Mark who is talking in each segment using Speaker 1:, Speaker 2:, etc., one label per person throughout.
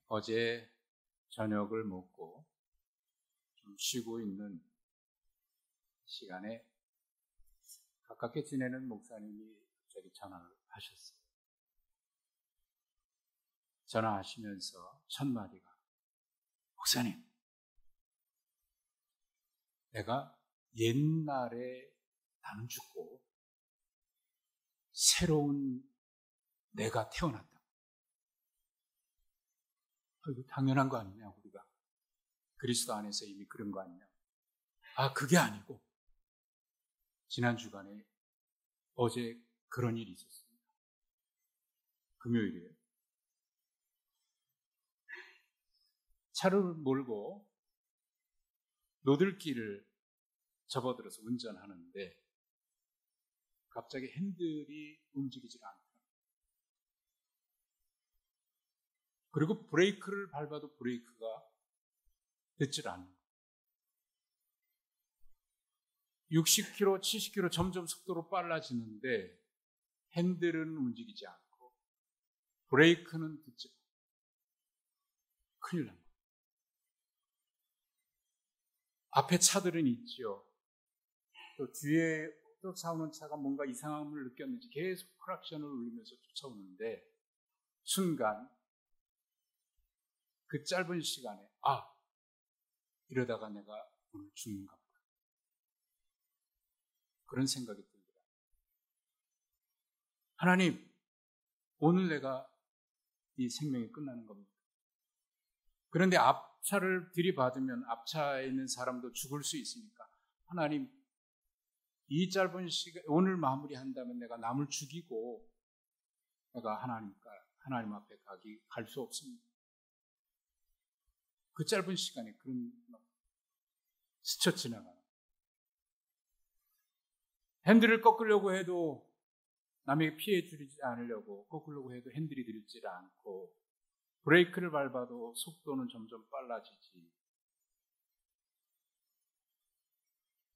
Speaker 1: 어제 저녁을 먹고 좀 쉬고 있는 시간에 가깝게 지내는 목사님이 갑자기 전화를 하셨어요. 전화하시면서 첫 마디가, 목사님, 내가 옛날에 나는 죽고 새로운 내가 태어났다. 이거 당연한 거 아니냐, 우리가. 그리스도 안에서 이미 그런 거 아니냐. 그게 아니고, 지난 주간에 어제 그런 일이 있었습니다. 금요일이에요. 차를 몰고 노들길을 접어들어서 운전하는데 갑자기 핸들이 움직이질 않더라고요. 그리고 브레이크를 밟아도 브레이크가 듣질 않는 거예요. 60km, 70km 점점 속도로 빨라지는데 핸들은 움직이지 않고 브레이크는 듣지 않고 큰일 난 거예요. 앞에 차들은 있지요. 또 뒤에 쫓아오는 차가 뭔가 이상함을 느꼈는지 계속 크락션을 울리면서 쫓아오는데 순간 그 짧은 시간에 이러다가 내가 오늘 죽는가 보다. 그런 생각이 들더라고요. 하나님, 오늘 내가 이 생명이 끝나는 겁니다. 그런데 앞차를 들이받으면 앞차에 있는 사람도 죽을 수 있으니까 하나님, 이 짧은 시간, 오늘 마무리한다면 내가 남을 죽이고 내가 하나님 앞에 갈 수 없습니다. 그 짧은 시간에 그런 스쳐 지나가는. 핸들을 꺾으려고 해도 남에게 피해 주지 않으려고 꺾으려고 해도 핸들이 들지 않고 브레이크를 밟아도 속도는 점점 빨라지지.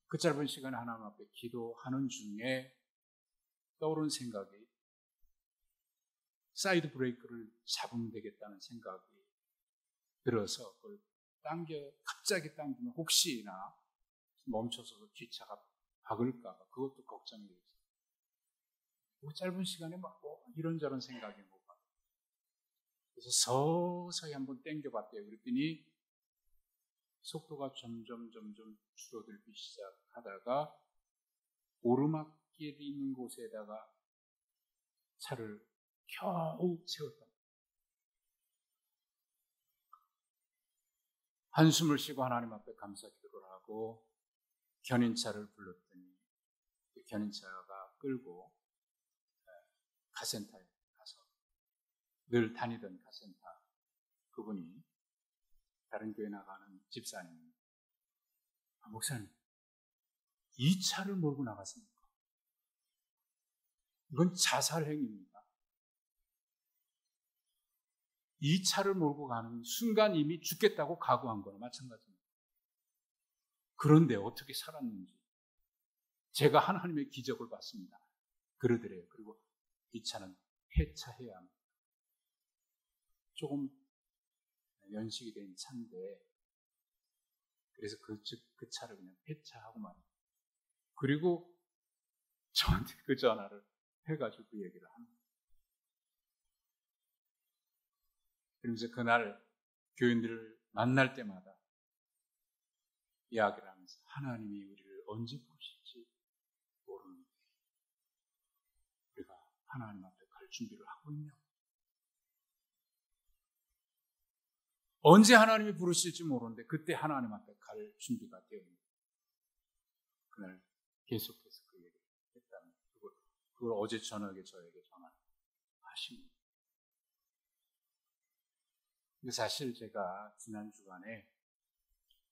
Speaker 1: 그 짧은 시간에 하나님 앞에 기도하는 중에 떠오른 생각이 사이드 브레이크를 잡으면 되겠다는 생각이 들어서 그걸 갑자기 당기면 혹시나 멈춰서 뒷차가 박을까봐 그것도 걱정이 되죠. 그 짧은 시간에 이런저런 생각이 뭐가. 그래서 서서히 한번 당겨봤대요. 그랬더니 속도가 점점 줄어들기 시작하다가 오르막길이 있는 곳에다가 차를 겨우 세웠다. 한숨을 쉬고 하나님 앞에 감사 기도를 하고 견인차를 불렀더니 그 견인차가 끌고 카센터에 가서 늘 다니던 카센터 그분이 다른 교회 나가는 집사님, 목사님, 이 차를 몰고 나갔습니까? 이건 자살 행위입니다. 이 차를 몰고 가는 순간 이미 죽겠다고 각오한 거나 마찬가지입니다. 그런데 어떻게 살았는지 제가 하나님의 기적을 봤습니다. 그러더래요. 그리고 이 차는 폐차해야 합니다. 조금 연식이 된 차인데 그래서 그 차를 그냥 폐차하고 말이에요. 그리고 저한테 그 전화를 해가지고 그 얘기를 합니다. 그러면서 그날 교인들을 만날 때마다 이야기를 하면서 하나님이 우리를 언제 부르실지 모르는데 우리가 하나님 앞에 갈 준비를 하고 있냐고. 언제 하나님이 부르실지 모르는데 그때 하나님 앞에 갈 준비가 되어 있는 거예요. 그날 계속해서 그 얘기를 했다는 그걸 어제 저녁에 저에게 전화하십니다. 사실 제가 지난 주간에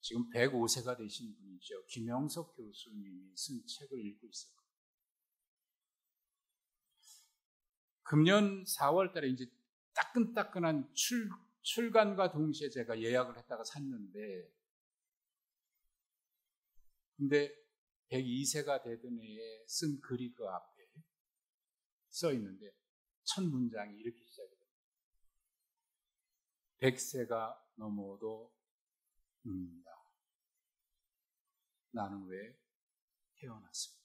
Speaker 1: 지금 105세가 되신 분이죠. 김영석 교수님이 쓴 책을 읽고 있었거든요. 금년 4월 달에 이제 따끈따끈한 출간과 동시에 제가 예약을 했다가 샀는데 근데 102세가 되던 해에 쓴 글이 그 앞에 써 있는데 첫 문장이 이렇게 시작해요. 100세가 넘어도 묻는다. 나는 왜 태어났을까?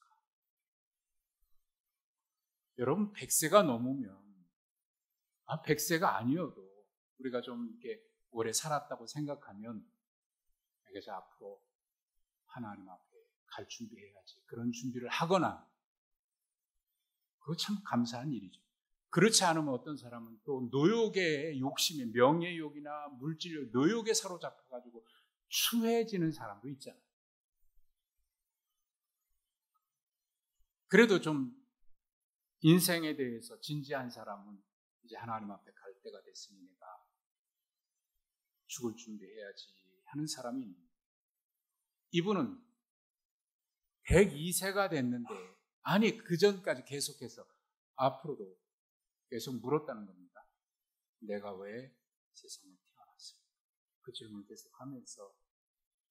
Speaker 1: 여러분, 100세가 넘으면 100세가 아니어도 우리가 좀 이렇게 오래 살았다고 생각하면 그래서 앞으로 하나님 앞에 갈 준비해야지. 그런 준비를 하거나 그거 참 감사한 일이죠. 그렇지 않으면 어떤 사람은 또 노욕의 욕심에 명예욕이나 물질욕, 노욕에 사로잡혀가지고 추해지는 사람도 있잖아요. 그래도 좀 인생에 대해서 진지한 사람은 이제 하나님 앞에 갈 때가 됐으니 내가 죽을 준비해야지 하는 사람이 있는 거예요. 이분은 102세가 됐는데 아니 그 전까지 계속해서 앞으로도 계속 물었다는 겁니다. 내가 왜 세상에 태어났을까? 그 질문을 계속하면서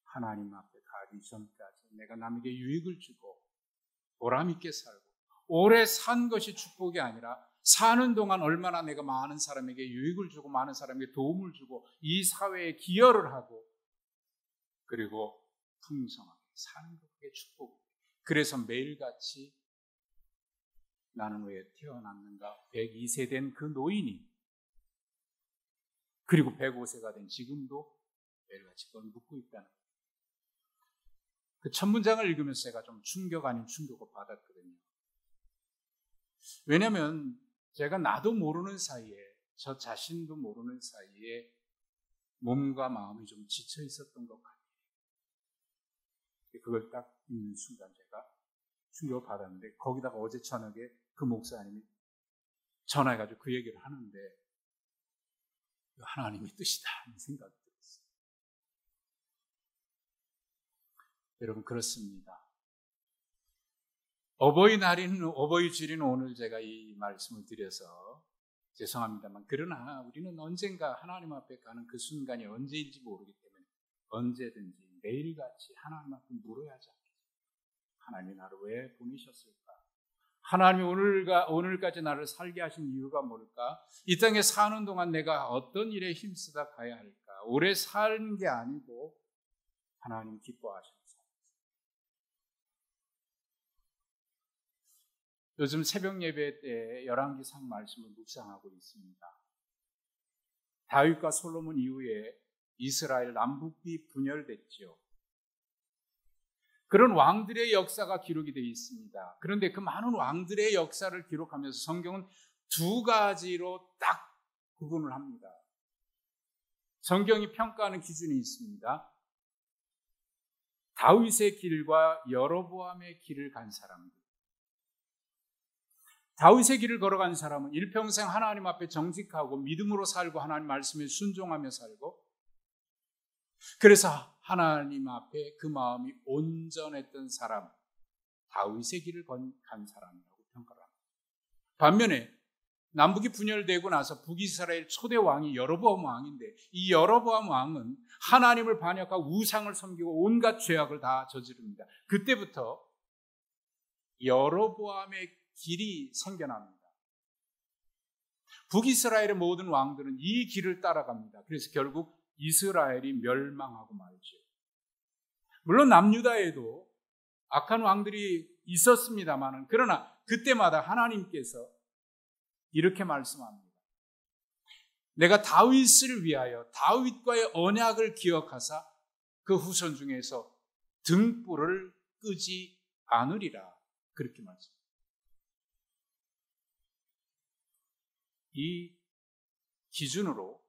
Speaker 1: 하나님 앞에 가기 전까지 내가 남에게 유익을 주고 보람 있게 살고 오래 산 것이 축복이 아니라 사는 동안 얼마나 내가 많은 사람에게 유익을 주고 많은 사람에게 도움을 주고 이 사회에 기여를 하고 그리고 풍성하게 사는 것이 축복이에요. 그래서 매일같이 나는 왜 태어났는가? 102세 된 그 노인이 그리고 105세가 된 지금도 매일같이 그걸 묻고 있다는 거예요. 그 첫 문장을 읽으면서 제가 좀 충격 아닌 충격을 받았거든요. 왜냐하면 제가 나도 모르는 사이에 저 자신도 모르는 사이에 몸과 마음이 좀 지쳐 있었던 것 같아요. 그걸 딱 읽는 순간 제가 충격을 받았는데 거기다가 어제 저녁에 그 목사님이 전화해가지고 그 얘기를 하는데 하나님의 뜻이다 하는 생각이 들었어요. 여러분 그렇습니다. 어버이 주일인 오늘 제가 이 말씀을 드려서 죄송합니다만 그러나 우리는 언젠가 하나님 앞에 가는 그 순간이 언제인지 모르기 때문에 언제든지 매일같이 하나님 앞에 물어야 하지 않겠습니까? 하나님이 나를 왜 보내셨을까? 하나님이 오늘까지 나를 살게 하신 이유가 뭘까? 이 땅에 사는 동안 내가 어떤 일에 힘쓰다 가야 할까? 오래 사는 게 아니고 하나님 기뻐하시는 삶. 요즘 새벽 예배 때 열왕기상 말씀을 묵상하고 있습니다. 다윗과 솔로몬 이후에 이스라엘 남북이 분열됐죠. 그런 왕들의 역사가 기록이 되어 있습니다. 그런데 그 많은 왕들의 역사를 기록하면서 성경은 두 가지로 딱 구분을 합니다. 성경이 평가하는 기준이 있습니다. 다윗의 길과 여로보암의 길을 간 사람들. 다윗의 길을 걸어간 사람은 일평생 하나님 앞에 정직하고 믿음으로 살고 하나님 말씀에 순종하며 살고 그래서 하나님 앞에 그 마음이 온전했던 사람, 다윗의 길을 간 사람이라고 평가를 합니다. 반면에 남북이 분열되고 나서 북이스라엘 초대 왕이 여로보암 왕인데 이 여로보암 왕은 하나님을 반역하고 우상을 섬기고 온갖 죄악을 다 저지릅니다. 그때부터 여로보암의 길이 생겨납니다. 북이스라엘의 모든 왕들은 이 길을 따라갑니다. 그래서 결국 이스라엘이 멸망하고 말죠. 물론 남유다에도 악한 왕들이 있었습니다만 그러나 그때마다 하나님께서 이렇게 말씀합니다. 내가 다윗을 위하여 다윗과의 언약을 기억하사 그 후손 중에서 등불을 끄지 않으리라. 그렇게 말씀합니다. 이 기준으로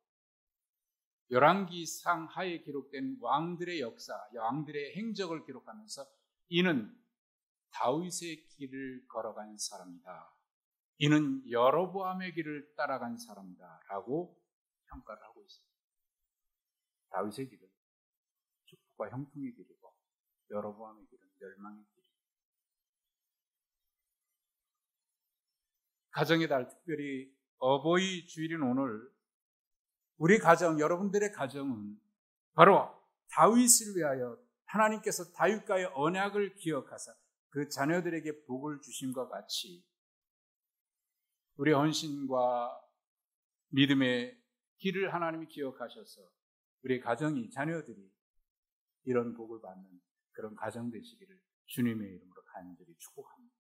Speaker 1: 열왕기상 하에 기록된 왕들의 역사, 왕들의 행적을 기록하면서 이는 다윗의 길을 걸어간 사람이다. 이는 여로보암의 길을 따라간 사람이다. 라고 평가를 하고 있습니다. 다윗의 길은 축복과 형통의 길이고 여로보암의 길은 멸망의 길입니다. 가정의 달 특별히 어버이 주일인 오늘 우리 가정, 여러분들의 가정은 바로 다윗을 위하여 하나님께서 다윗과의 언약을 기억하사 그 자녀들에게 복을 주심과 같이 우리 헌신과 믿음의 길을 하나님이 기억하셔서 우리 가정이, 자녀들이 이런 복을 받는 그런 가정 되시기를 주님의 이름으로 간절히 축복합니다.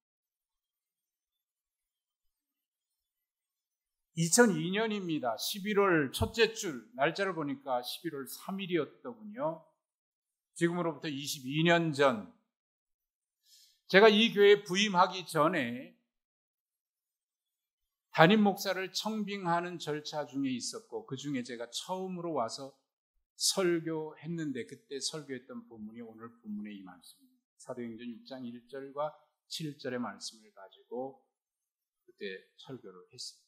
Speaker 1: 2002년입니다. 11월 첫째 줄, 날짜를 보니까 11월 3일이었더군요. 지금으로부터 22년 전, 제가 이 교회에 부임하기 전에 담임 목사를 청빙하는 절차 중에 있었고, 그 중에 제가 처음으로 와서 설교했는데, 그때 설교했던 본문이 오늘 본문의 이 말씀입니다. 사도행전 6장 1절과 7절의 말씀을 가지고 그때 설교를 했습니다.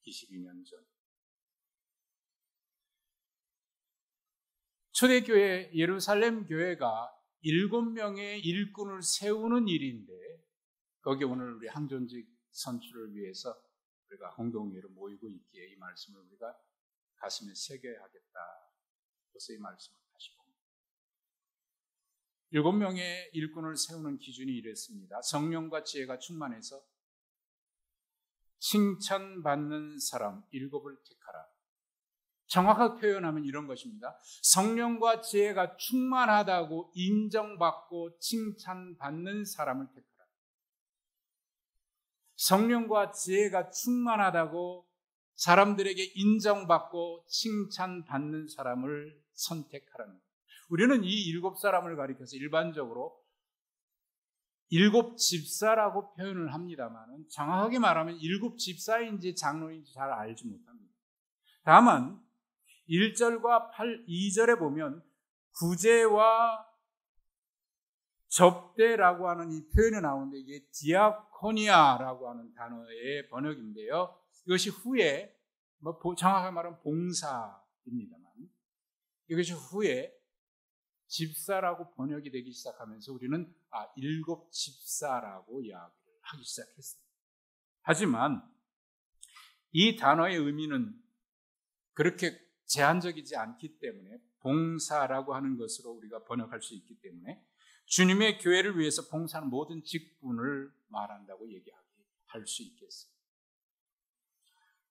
Speaker 1: 22년 전. 초대교회 예루살렘 교회가 7명의 일꾼을 세우는 일인데, 거기에 오늘 우리 항존직 선출을 위해서 우리가 공동회로 모이고 있기에 이 말씀을 우리가 가슴에 새겨야겠다. 그래서 이 말씀을 다시 봅니다. 7명의 일꾼을 세우는 기준이 이랬습니다. 성령과 지혜가 충만해서 칭찬받는 사람 7을 택하라. 정확하게 표현하면 이런 것입니다. 성령과 지혜가 충만하다고 인정받고 칭찬받는 사람을 택하라. 성령과 지혜가 충만하다고 사람들에게 인정받고 칭찬받는 사람을 선택하라는 거예요. 우리는 이 7사람을 가리켜서 일반적으로 7집사라고 표현을 합니다만, 정확하게 말하면 7집사인지 장로인지 잘 알지 못합니다. 다만 1절과 2절에 보면 구제와 접대라고 하는 이 표현이 나오는데, 이게 디아코니아라고 하는 단어의 번역인데요. 이것이 후에 정확하게 말하면 봉사입니다만, 이것이 후에 집사라고 번역이 되기 시작하면서 우리는 7집사라고 이야기를 하기 시작했습니다. 하지만 이 단어의 의미는 그렇게 제한적이지 않기 때문에, 봉사라고 하는 것으로 우리가 번역할 수 있기 때문에 주님의 교회를 위해서 봉사하는 모든 직분을 말한다고 얘기할 수 있겠습니다.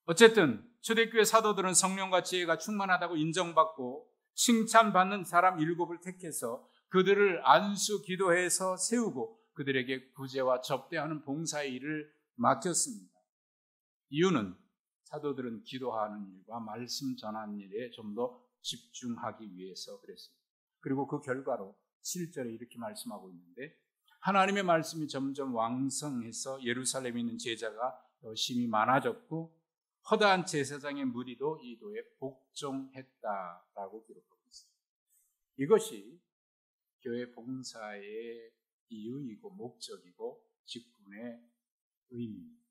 Speaker 1: 어쨌든 초대교회 사도들은 성령과 지혜가 충만하다고 인정받고 칭찬받는 사람 7을 택해서 그들을 안수 기도해서 세우고 그들에게 구제와 접대하는 봉사의 일을 맡겼습니다. 이유는 사도들은 기도하는 일과 말씀 전하는 일에 좀 더 집중하기 위해서 그랬습니다. 그리고 그 결과로 7절에 이렇게 말씀하고 있는데, 하나님의 말씀이 점점 왕성해서 예루살렘에 있는 제자가 열심히 많아졌고 허다한 제사장의 무리도 이 도에 복종했다라고 기록하고 있습니다. 이것이 교회 봉사의 이유이고 목적이고 직분의 의미입니다.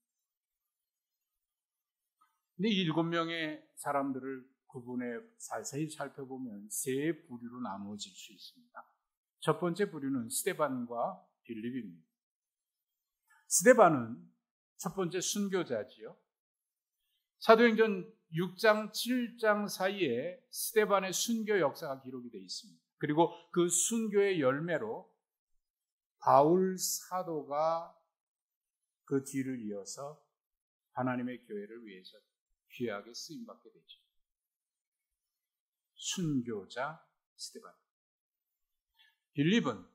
Speaker 1: 근데 이 7명의 사람들을 구분해 자세히 살펴보면 세 부류로 나누어질 수 있습니다. 첫 번째 부류는 스데반과 빌립입니다. 스데반은 첫 번째 순교자지요. 사도행전 6장, 7장 사이에 스데반의 순교 역사가 기록이 되어 있습니다. 그리고 그 순교의 열매로 바울 사도가 그 뒤를 이어서 하나님의 교회를 위해서 귀하게 쓰임받게 되죠. 순교자 스데반. 빌립은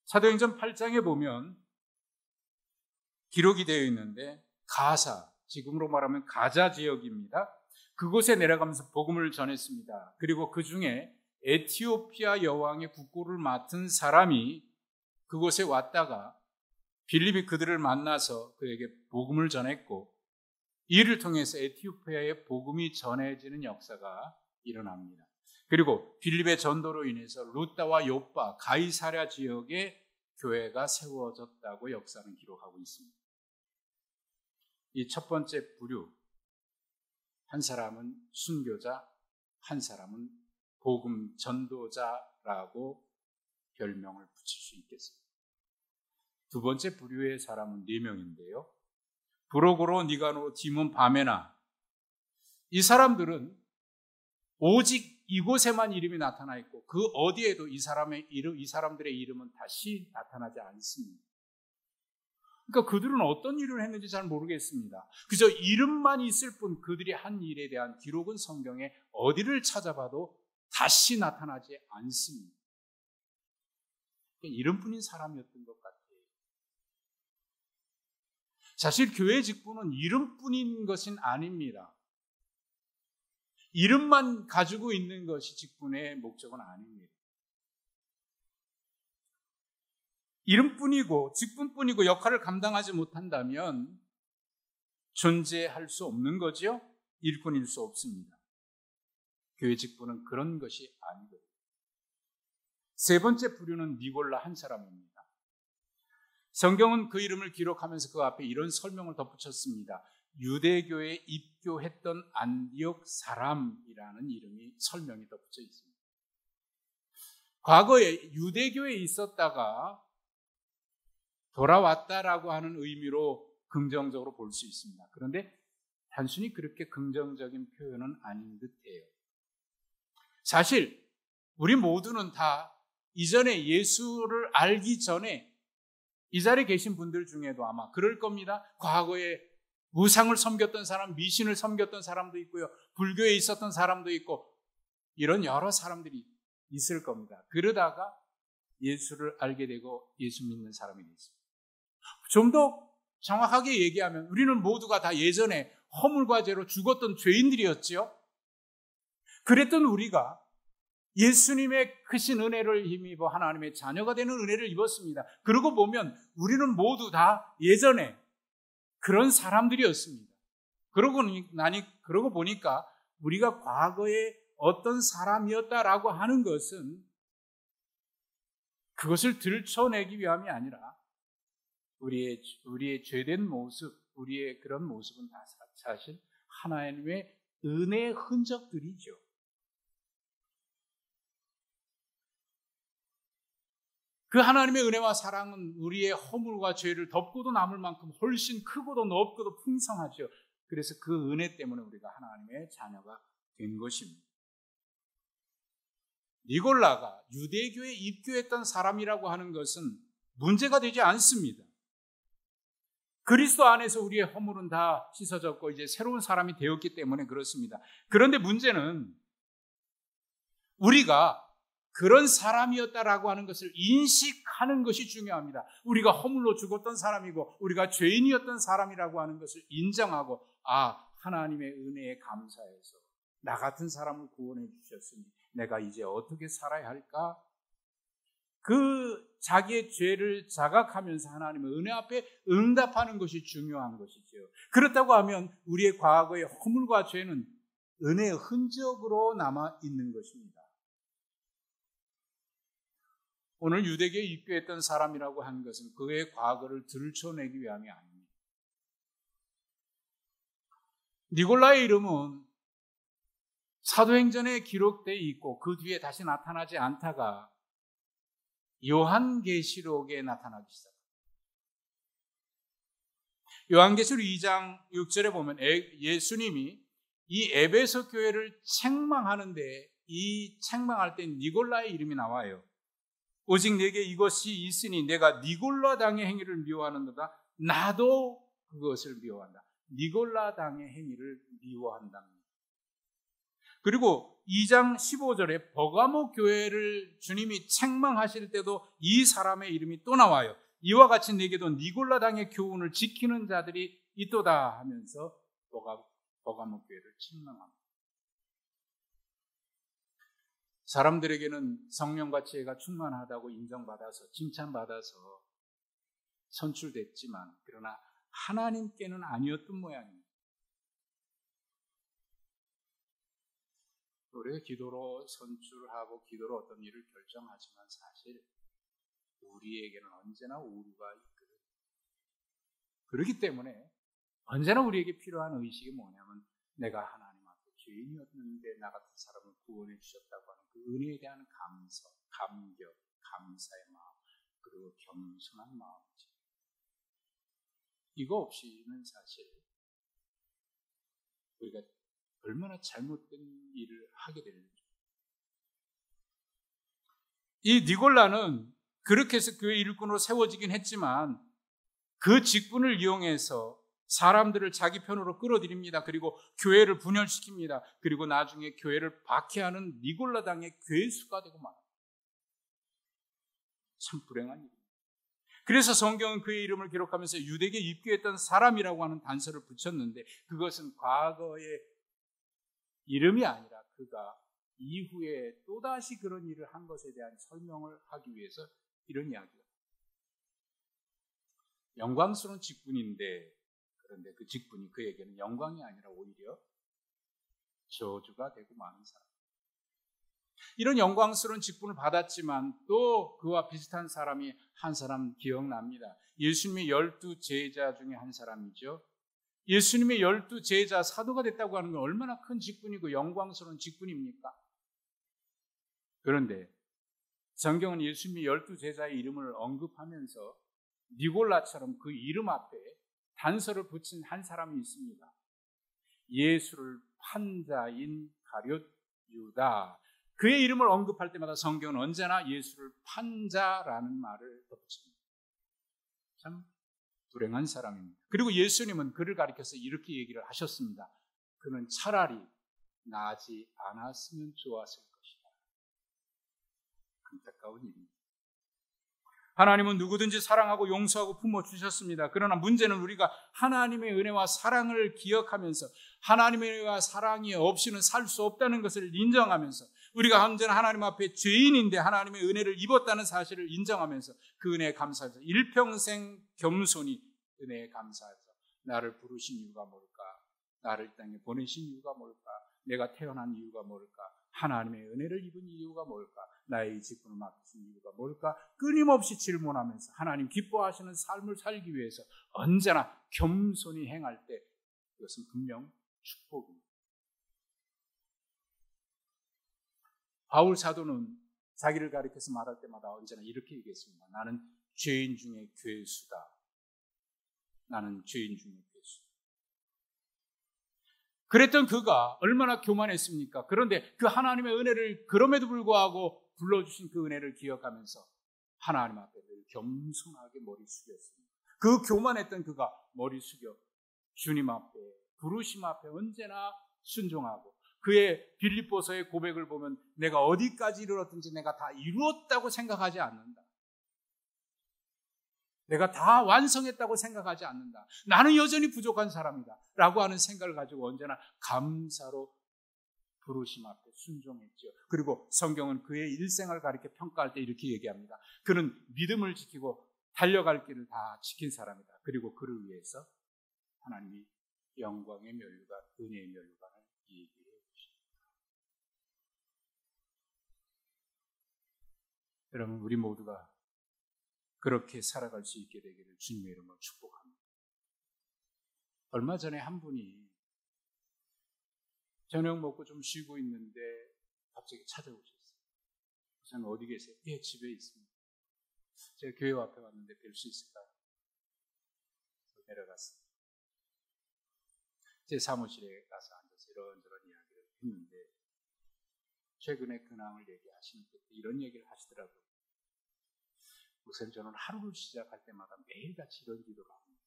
Speaker 1: 사도행전 8장에 보면 기록이 되어 있는데, 가사, 지금으로 말하면 가자 지역입니다. 그곳에 내려가면서 복음을 전했습니다. 그리고 그 중에 에티오피아 여왕의 국고를 맡은 사람이 그곳에 왔다가 빌립이 그들을 만나서 그에게 복음을 전했고, 이를 통해서 에티오피아에 복음이 전해지는 역사가 일어납니다. 그리고 빌립의 전도로 인해서 루다와 요빠, 가이사랴 지역에 교회가 세워졌다고 역사는 기록하고 있습니다. 이 첫 번째 부류, 한 사람은 순교자, 한 사람은 복음 전도자라고 별명을 붙일 수 있겠습니다. 두 번째 부류의 사람은 4명인데요. 브로고로, 니가노, 디몬, 바메나. 이 사람들은 오직 이곳에만 이름이 나타나 있고 그 어디에도 이 사람들의 이름은 다시 나타나지 않습니다. 그러니까 그들은 어떤 일을 했는지 잘 모르겠습니다. 그저 이름만 있을 뿐 그들이 한 일에 대한 기록은 성경에 어디를 찾아봐도 다시 나타나지 않습니다. 이름뿐인 사람이었던 것 같아요. 사실 교회 직분은 이름뿐인 것은 아닙니다. 이름만 가지고 있는 것이 직분의 목적은 아닙니다. 이름뿐이고 직분뿐이고 역할을 감당하지 못한다면 존재할 수 없는 거죠. 일꾼일 수 없습니다. 교회 직분은 그런 것이 아니거든요. 세 번째 부류는 니골라 한 사람입니다. 성경은 그 이름을 기록하면서 그 앞에 이런 설명을 덧붙였습니다. 유대교에 입교했던 안디옥 사람이라는 이름이 설명이 덧붙여 있습니다. 과거에 유대교에 있었다가 돌아왔다라고 하는 의미로 긍정적으로 볼 수 있습니다. 그런데 단순히 그렇게 긍정적인 표현은 아닌 듯해요. 사실 우리 모두는 다 이전에 예수를 알기 전에 이 자리에 계신 분들 중에도 아마 그럴 겁니다. 과거에 우상을 섬겼던 사람, 미신을 섬겼던 사람도 있고요. 불교에 있었던 사람도 있고 이런 여러 사람들이 있을 겁니다. 그러다가 예수를 알게 되고 예수 믿는 사람이 됐습니다. 좀 더 정확하게 얘기하면 우리는 모두가 다 예전에 허물과 죄로 죽었던 죄인들이었지요. 그랬던 우리가 예수님의 크신 은혜를 힘입어 하나님의 자녀가 되는 은혜를 입었습니다. 그러고 보면 우리는 모두 다 예전에 그런 사람들이었습니다. 그러고 보니까 우리가 과거에 어떤 사람이었다라고 하는 것은 그것을 들춰내기 위함이 아니라 우리의 죄된 모습, 우리의 그런 모습은 다 사실 하나님의 은혜의 흔적들이죠. 그 하나님의 은혜와 사랑은 우리의 허물과 죄를 덮고도 남을 만큼 훨씬 크고도 넓고도 풍성하죠. 그래서 그 은혜 때문에 우리가 하나님의 자녀가 된 것입니다. 니골라가 유대교에 입교했던 사람이라고 하는 것은 문제가 되지 않습니다. 그리스도 안에서 우리의 허물은 다 씻어졌고 이제 새로운 사람이 되었기 때문에 그렇습니다. 그런데 문제는 우리가 그런 사람이었다라고 하는 것을 인식하는 것이 중요합니다. 우리가 허물로 죽었던 사람이고 우리가 죄인이었던 사람이라고 하는 것을 인정하고 하나님의 은혜에 감사해서 나 같은 사람을 구원해 주셨으니 내가 이제 어떻게 살아야 할까? 그 자기의 죄를 자각하면서 하나님의 은혜 앞에 응답하는 것이 중요한 것이죠. 그렇다고 하면 우리의 과거의 허물과 죄는 은혜의 흔적으로 남아 있는 것입니다. 오늘 유대교에 입교했던 사람이라고 하는 것은 그의 과거를 들춰내기 위함이 아닙니다. 니골라의 이름은 사도행전에 기록되어 있고 그 뒤에 다시 나타나지 않다가 요한계시록에 나타나기 시작합니다. 요한계시록 2장 6절에 보면 예수님이 이 에베소 교회를 책망하는데 이 책망할 때 니골라의 이름이 나와요. 오직 내게 이것이 있으니 내가 니골라 당의 행위를 미워하는도다. 나도 그것을 미워한다. 니골라 당의 행위를 미워한답니다. 그리고 2장 15절에 버가모 교회를 주님이 책망하실 때도 이 사람의 이름이 또 나와요. 이와 같이 내게도 니골라 당의 교훈을 지키는 자들이 있도다 하면서 버가모 교회를 책망합니다. 사람들에게는 성령과 지혜가 충만하다고 인정받아서 칭찬받아서 선출됐지만 그러나 하나님께는 아니었던 모양입니다. 우리가 기도로 선출하고 기도로 어떤 일을 결정하지만 사실 우리에게는 언제나 오류가 있거든요. 그렇기 때문에 언제나 우리에게 필요한 의식이 뭐냐면 내가 하나님 앞에 죄인이었는데 나 같은 사람을 구원해 주셨다고 하는 그 은혜에 대한 감사, 감격, 감사의 마음 그리고 겸손한 마음이죠. 이거 없이는 사실 우리가 얼마나 잘못된 일을 하게 되는지. 이 니골라는 그렇게 해서 교회 일꾼으로 세워지긴 했지만 그 직분을 이용해서 사람들을 자기 편으로 끌어들입니다. 그리고 교회를 분열시킵니다. 그리고 나중에 교회를 박해하는 니골라당의 괴수가 되고 말합니다. 참 불행한 일입니다. 그래서 성경은 그의 이름을 기록하면서 유대계 입교했던 사람이라고 하는 단서를 붙였는데, 그것은 과거의 이름이 아니라 그가 이후에 또다시 그런 일을 한 것에 대한 설명을 하기 위해서 이런 이야기가. 영광스러운 직분인데, 그런데 그 직분이 그에게는 영광이 아니라 오히려 저주가 되고 마는 사람. 이런 영광스러운 직분을 받았지만 또 그와 비슷한 사람이 한 사람 기억납니다. 예수님의 12 제자 중에 한 사람이죠. 예수님의 12 제자 사도가 됐다고 하는 건 얼마나 큰 직분이고 영광스러운 직분입니까? 그런데 성경은 예수님의 12 제자의 이름을 언급하면서 니골라처럼 그 이름 앞에 단서를 붙인 한 사람이 있습니다. 예수를 판 자인 가룟 유다. 그의 이름을 언급할 때마다 성경은 언제나 예수를 판 자라는 말을 덧붙입니다. 참 불행한 사람입니다. 그리고 예수님은 그를 가리켜서 이렇게 얘기를 하셨습니다. 그는 차라리 나지 않았으면 좋았을 것이다. 안타까운 일입니다. 하나님은 누구든지 사랑하고 용서하고 품어주셨습니다. 그러나 문제는 우리가 하나님의 은혜와 사랑을 기억하면서 하나님의 은혜와 사랑이 없이는 살 수 없다는 것을 인정하면서 우리가 언제나 하나님 앞에 죄인인데 하나님의 은혜를 입었다는 사실을 인정하면서 그 은혜에 감사해서 일평생 겸손히 은혜에 감사해서 나를 부르신 이유가 뭘까? 나를 이 땅에 보내신 이유가 뭘까? 내가 태어난 이유가 뭘까? 하나님의 은혜를 입은 이유가 뭘까? 나의 직분을 맡기신 이유가 뭘까? 끊임없이 질문하면서 하나님 기뻐하시는 삶을 살기 위해서 언제나 겸손히 행할 때 그것은 분명 축복입니다. 바울 사도는 자기를 가리켜서 말할 때마다 언제나 이렇게 얘기했습니다. 나는 죄인 중에 괴수다. 나는 죄인 중에 괴수. 그랬던 그가 얼마나 교만했습니까? 그런데 그 하나님의 은혜를 그럼에도 불구하고 불러주신 그 은혜를 기억하면서 하나님 앞에 늘 겸손하게 머리 숙였습니다. 그 교만했던 그가 머리 숙여 주님 앞에 부르심 앞에 언제나 순종하고 그의 빌립보서의 고백을 보면 내가 어디까지 이르렀든지 내가 다 이루었다고 생각하지 않는다. 내가 다 완성했다고 생각하지 않는다. 나는 여전히 부족한 사람이다 라고 하는 생각을 가지고 언제나 감사로 부르심 앞에 순종했죠. 그리고 성경은 그의 일생을 가리켜 평가할 때 이렇게 얘기합니다. 그는 믿음을 지키고 달려갈 길을 다 지킨 사람이다. 그리고 그를 위해서 하나님이 영광의 면류관, 은혜의 면류관을 얘기해 주십니다. 여러분, 우리 모두가 그렇게 살아갈 수 있게 되기를 주님의 이름으로 축복합니다. 얼마 전에 한 분이 저녁 먹고 좀 쉬고 있는데 갑자기 찾아오셨어요. 저는 어디 계세요? 예, 집에 있습니다. 제가 교회 앞에 왔는데 뵐 수 있을까요? 내려갔어요. 제 사무실에 가서 앉아서 이런저런 이야기를 했는데 최근에 근황을 얘기하시는 때 이런 얘기를 하시더라고요. 우선 저는 하루를 시작할 때마다 매일같이 이런 기도를 합니다.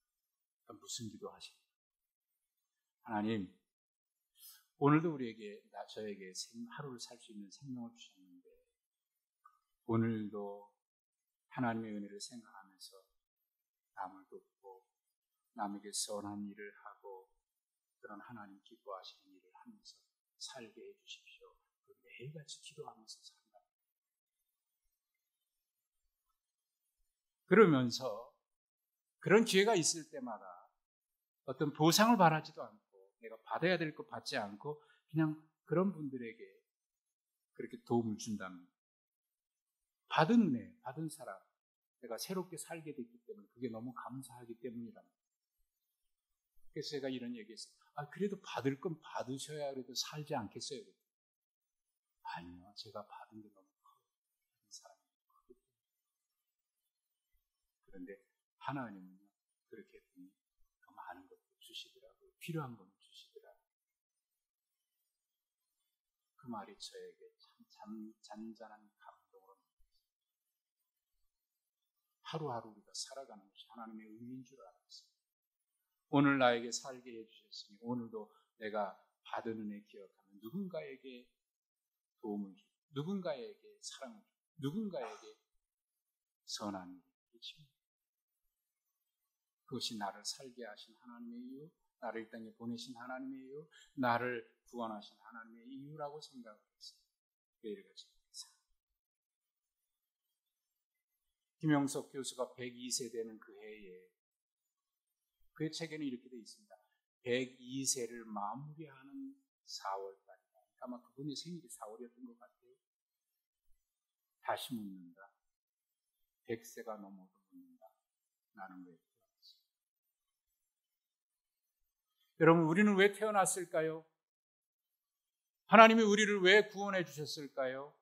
Speaker 1: 무슨 기도 하십니까? 하나님, 오늘도 우리에게, 저에게 하루를 살 수 있는 생명을 주셨는데 오늘도 하나님의 은혜를 생각하면서 남을 돕고 남에게 선한 일을 하고 그런 하나님 기뻐하시는 일을 하면서 살게 해주십시오. 매일같이 기도하면서 산다. 그러면서 그런 기회가 있을 때마다 어떤 보상을 바라지도 않고 내가 받아야 될 것 받지 않고 그냥 그런 분들에게 그렇게 도움을 준다면 받은 은혜, 받은 사람 내가 새롭게 살게 됐기 때문에 그게 너무 감사하기 때문이랍니다. 그래서 제가 이런 얘기했어요. 그래도 받을 건 받으셔야 그래도 살지 않겠어요? 아니요, 제가 받은 게 너무 커요. 사람이 크기 때문에. 그런데 하나님은 그렇게 더 많은 것도 주시더라고요. 필요한 것도 주시더라고요. 그 말이 저에게 참 잔잔한 감동으로 남았어요. 하루하루 우리가 살아가는 것이 하나님의 은혜인 줄 알았습니다. 오늘 나에게 살게 해주셨으니 오늘도 내가 받은 은혜 기억하면 누군가에게 도움을 주고 누군가에게 사랑을 주고 누군가에게 선한 일을 해줍니다. 그것이 나를 살게 하신 하나님의 이유, 나를 이 땅에 보내신 하나님의 이유, 나를 구원하신 하나님의 이유라고 생각을 했습니다. 매일같이 김영석 교수가 102세 되는 그 해에 그의 책에는 이렇게 되어 있습니다. 102세를 마무리하는 4월달이다. 아마 그분의 생일이 4월이었던 것 같아요. 다시 묻는다. 100세가 넘어도 묻는다. 나는 왜 태어났어? 여러분, 우리는 왜 태어났을까요? 하나님이 우리를 왜 구원해 주셨을까요?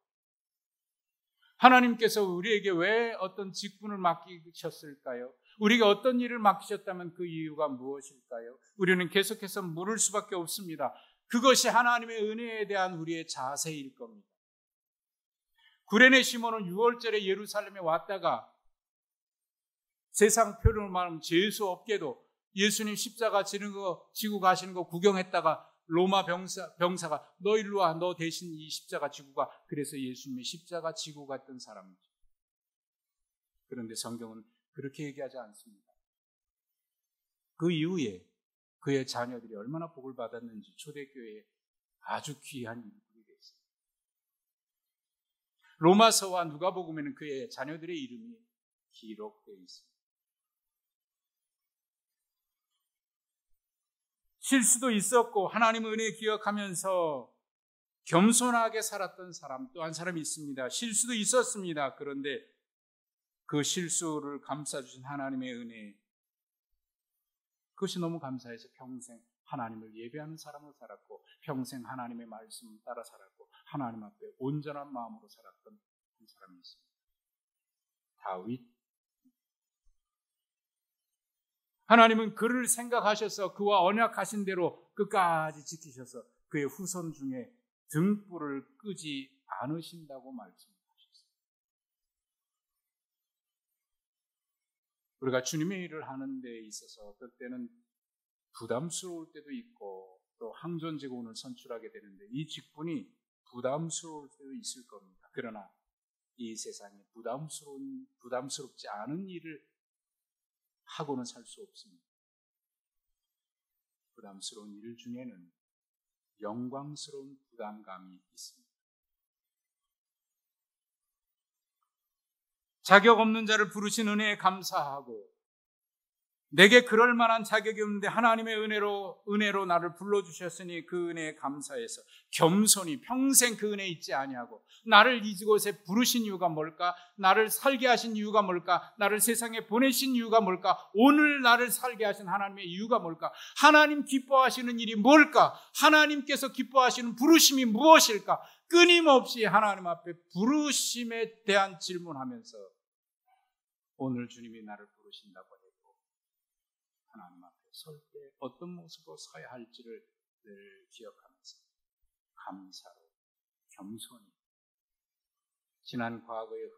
Speaker 1: 하나님께서 우리에게 왜 어떤 직분을 맡기셨을까요? 우리가 어떤 일을 맡기셨다면 그 이유가 무엇일까요? 우리는 계속해서 물을 수밖에 없습니다. 그것이 하나님의 은혜에 대한 우리의 자세일 겁니다. 구레네 시몬은 6월절에 예루살렘에 왔다가 세상 표현으로 말하면 재수 없게도 예수님 십자가 지고 가시는 거 구경했다가 로마 병사가 너 일로 와, 너 대신 이 십자가 지고 가. 그래서 예수님의 십자가 지고 갔던 사람이죠. 그런데 성경은 그렇게 얘기하지 않습니다. 그 이후에 그의 자녀들이 얼마나 복을 받았는지 초대교회에 아주 귀한 일들이 있습니다. 로마서와 누가복음에는 그의 자녀들의 이름이 기록되어 있습니다. 실수도 있었고 하나님의 은혜 기억하면서 겸손하게 살았던 사람 또 한 사람이 있습니다. 실수도 있었습니다. 그런데 그 실수를 감싸주신 하나님의 은혜, 그것이 너무 감사해서 평생 하나님을 예배하는 사람으로 살았고 평생 하나님의 말씀을 따라 살았고 하나님 앞에 온전한 마음으로 살았던 한 사람이 있습니다. 다윗. 하나님은 그를 생각하셔서 그와 언약하신 대로 끝까지 지키셔서 그의 후손 중에 등불을 끄지 않으신다고 말씀하셨어요. 우리가 주님의 일을 하는 데 있어서 어떨 때는 부담스러울 때도 있고 또 항전제공을 선출하게 되는데 이 직분이 부담스러울 때도 있을 겁니다. 그러나 이 세상에 부담스럽지 않은 일을 하고는 살 수 없습니다. 부담스러운 일 중에는 영광스러운 부담감이 있습니다. 자격 없는 자를 부르신 은혜에 감사하고 내게 그럴 만한 자격이 없는데 하나님의 은혜로 나를 불러주셨으니 그 은혜에 감사해서 겸손히 평생 그 은혜에 있지 아니하고 나를 이곳에 부르신 이유가 뭘까? 나를 살게 하신 이유가 뭘까? 나를 세상에 보내신 이유가 뭘까? 오늘 나를 살게 하신 하나님의 이유가 뭘까? 하나님 기뻐하시는 일이 뭘까? 하나님께서 기뻐하시는 부르심이 무엇일까? 끊임없이 하나님 앞에 부르심에 대한 질문하면서 오늘 주님이 나를 부르신다고 해도 하나님 앞에 설 때 어떤 모습으로 서야 할지를 늘 기억하면서 감사로 겸손히 지난 과거의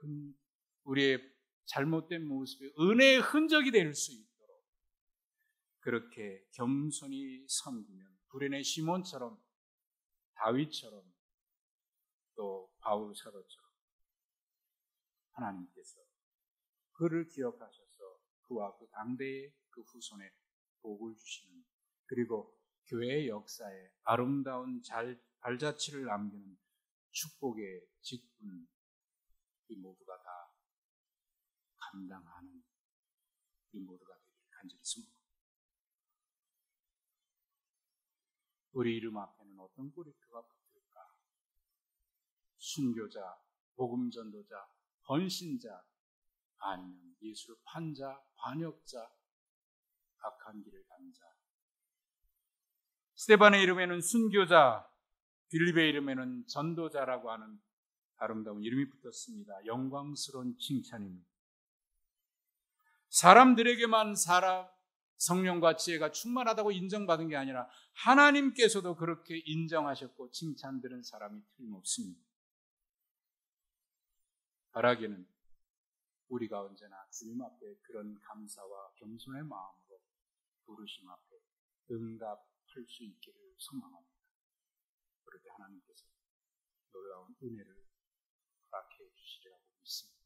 Speaker 1: 우리의 잘못된 모습이 은혜의 흔적이 될 수 있도록 그렇게 겸손히 섬기면 구레네 시몬처럼 다윗처럼 또 바울 사도처럼 하나님께서 그를 기억하셔서 그와 그 당대의 그 후손에 복을 주시는 그리고 교회의 역사에 아름다운 발자취를 남기는 축복의 직분 이 모두가 다 감당하는 이 모두가 되길 간절히 소망합니다. 우리 이름 앞에는 어떤 꼬리표가 붙을까? 순교자, 복음전도자, 헌신자 아니면 예수를 판자, 반역자, 악한 길을 간 자. 스데반의 이름에는 순교자, 빌립의 이름에는 전도자라고 하는 아름다운 이름이 붙었습니다. 영광스러운 칭찬입니다. 사람들에게만 성령과 지혜가 충만하다고 인정받은 게 아니라 하나님께서도 그렇게 인정하셨고 칭찬드린 사람이 틀림없습니다. 바라기는 우리가 언제나 주님 앞에 그런 감사와 겸손의 마음으로 부르심 앞에 응답할 수 있기를 소망합니다. 그럴 때 하나님께서 놀라운 은혜를 허락해 주시리라고 믿습니다.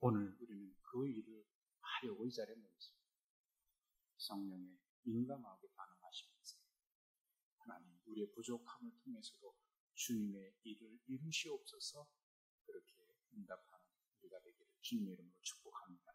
Speaker 1: 오늘 우리는 그 일을 하려고 이 자리에 모였습니다. 성령에 민감하게 반응하시면서 하나님 우리의 부족함을 통해서도 주님의 일을 이루시옵소서 그렇게 응답하는 우리가 되기를 주님의 이름으로 축복합니다.